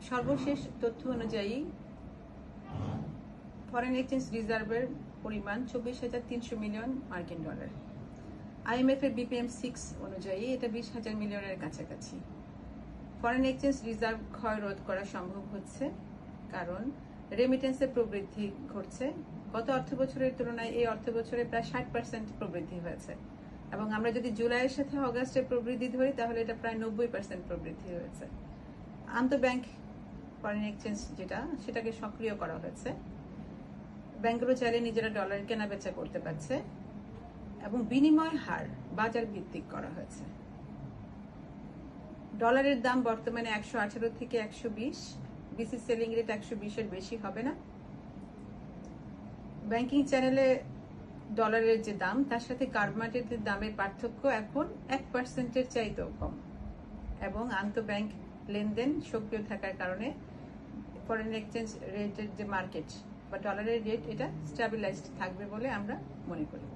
সর্বশেষ তথ্য অনুযায়ী ফরেন এক্সচেঞ্জ রিজার্ভের পরিমাণ 24,300 মিলিয়ন মার্কিন ডলার। IMF এর BPM 6 অনুযায়ী এটা 20,000 মিলিয়নের কাছাকাছি। ফরেন এক্সচেঞ্জ রিজার্ভ ক্ষয় রোধ করা সম্ভব হচ্ছে কারণ রেমিটেন্সের প্রবৃদ্ধি ঘটছে। গত অর্থ বছরের তুলনায় এই অর্থ বছরে প্রায় 60% প্রবৃদ্ধি হয়েছে, এবং আমরা যদি জুলাইয়ের সাথে অগাস্টের প্রবৃদ্ধি ধরি তাহলে এটা প্রায় 90% প্রবৃদ্ধি হয়েছে। আন্তঃব্যাংক ফরেন এক্সচেঞ্জ সেটাকে সক্রিয় করা হয়েছে। ব্যাংকগুলো চাইলে নিজেরা ডলার কেনা বেচা করতে পারছে, এবং বিনিময় হার বাজার ভিত্তিক করা হয়েছে। ডলারের দাম বর্তমানে 118 থেকে 120, বিসি সেলিং রেট 120-এর বেশি হবে না। ব্যাংকিং চ্যানেলে ডলারের যে দাম তার সাথে কার্বমার্কেটের দামের পার্থক্য এখন 1%-এর চাইতেও কম, এবং আন্তঃব্যাংক লেনদেন সক্রিয় থাকার কারণে ফরেন এক্সচেঞ্জ রেটের যে মার্কেট বা ডলারের রেট এটা স্টেবিলাইজড থাকবে বলে আমরা মনে করি।